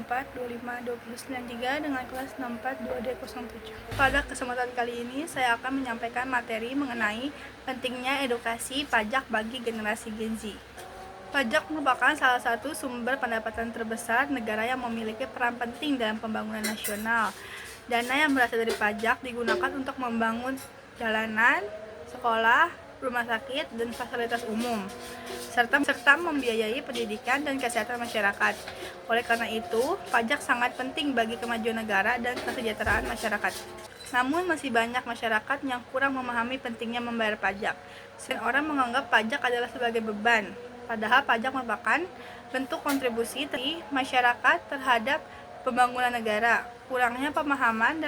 64, 25, 2093 dengan kelas 6422D07. Pada kesempatan kali ini saya akan menyampaikan materi mengenai pentingnya edukasi pajak bagi generasi Gen Z. Pajak merupakan salah satu sumber pendapatan terbesar negara yang memiliki peran penting dalam pembangunan nasional. Dana yang berasal dari pajak digunakan untuk membangun jalanan, sekolah, rumah sakit, dan fasilitas umum, serta membiayai pendidikan dan kesehatan masyarakat. Oleh karena itu, pajak sangat penting bagi kemajuan negara dan kesejahteraan masyarakat. Namun masih banyak masyarakat yang kurang memahami pentingnya membayar pajak. Sebagian orang menganggap pajak adalah sebagai beban, padahal pajak merupakan bentuk kontribusi dari masyarakat terhadap pembangunan negara. Kurangnya pemahaman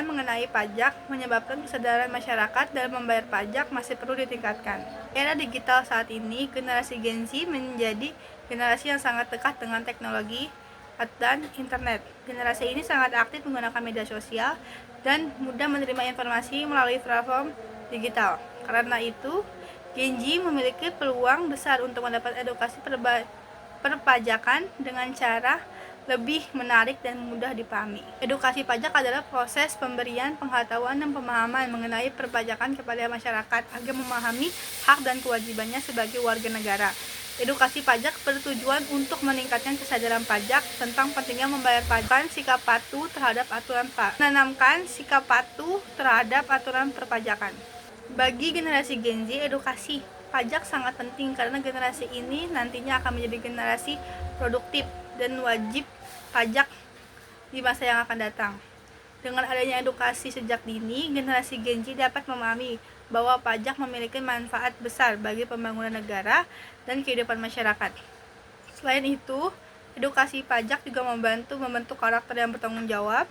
mengenai pajak menyebabkan kesadaran masyarakat dalam membayar pajak masih perlu ditingkatkan. Era digital saat ini, generasi Gen Z menjadi generasi yang sangat dekat dengan teknologi dan internet. Generasi ini sangat aktif menggunakan media sosial dan mudah menerima informasi melalui platform digital. Karena itu, Gen Z memiliki peluang besar untuk mendapat edukasi perpajakan dengan cara lebih menarik dan mudah dipahami. Edukasi pajak adalah proses pemberian pengetahuan dan pemahaman mengenai perpajakan kepada masyarakat agar memahami hak dan kewajibannya sebagai warga negara. Edukasi pajak bertujuan untuk meningkatkan kesadaran pajak tentang pentingnya membayar pajak, sikap patuh terhadap menanamkan sikap patuh terhadap aturan perpajakan. Bagi generasi Gen Z, edukasi pajak sangat penting karena generasi ini nantinya akan menjadi generasi produktif dan wajib pajak di masa yang akan datang. Dengan adanya edukasi sejak dini, generasi Gen Z dapat memahami bahwa pajak memiliki manfaat besar bagi pembangunan negara dan kehidupan masyarakat. Selain itu, edukasi pajak juga membantu membentuk karakter yang bertanggung jawab,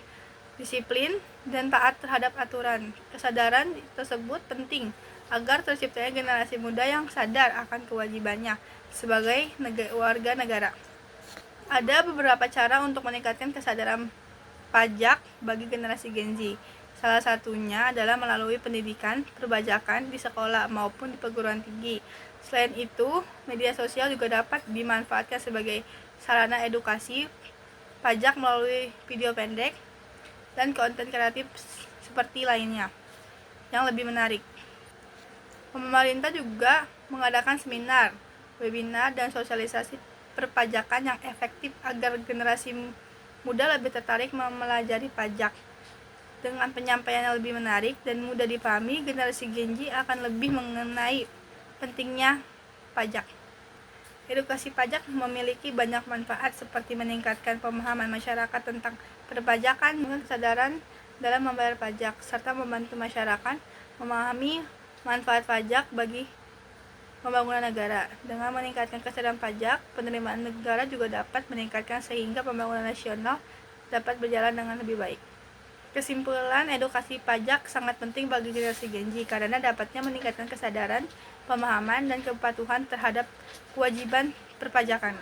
disiplin, dan taat terhadap aturan. Kesadaran tersebut penting agar terciptanya generasi muda yang sadar akan kewajibannya sebagai warga negara. Ada beberapa cara untuk meningkatkan kesadaran pajak bagi generasi Gen Z. Salah satunya adalah melalui pendidikan perpajakan di sekolah maupun di perguruan tinggi. Selain itu, media sosial juga dapat dimanfaatkan sebagai sarana edukasi pajak melalui video pendek dan konten kreatif seperti lainnya yang lebih menarik. Pemerintah juga mengadakan seminar, webinar, dan sosialisasi perpajakan yang efektif agar generasi muda lebih tertarik mempelajari pajak. Dengan penyampaian yang lebih menarik dan mudah dipahami, generasi Gen Z akan lebih mengenai pentingnya pajak. Edukasi pajak memiliki banyak manfaat seperti meningkatkan pemahaman masyarakat tentang perpajakan, kesadaran dalam membayar pajak, serta membantu masyarakat memahami manfaat pajak bagi pembangunan negara. Dengan meningkatkan kesadaran pajak, penerimaan negara juga dapat meningkatkan sehingga pembangunan nasional dapat berjalan dengan lebih baik. Kesimpulan, edukasi pajak sangat penting bagi generasi Gen Z karena dapatnya meningkatkan kesadaran, pemahaman, dan kepatuhan terhadap kewajiban perpajakan.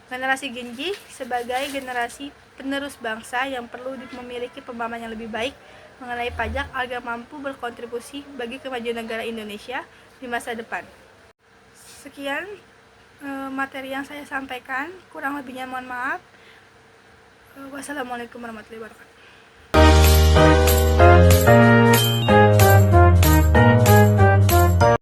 Generasi Gen Z sebagai generasi penerus bangsa yang perlu memiliki pemahaman yang lebih baik mengenai pajak agar mampu berkontribusi bagi kemajuan negara Indonesia di masa depan. Sekian materi yang saya sampaikan, kurang lebihnya mohon maaf. Wassalamualaikum warahmatullahi wabarakatuh.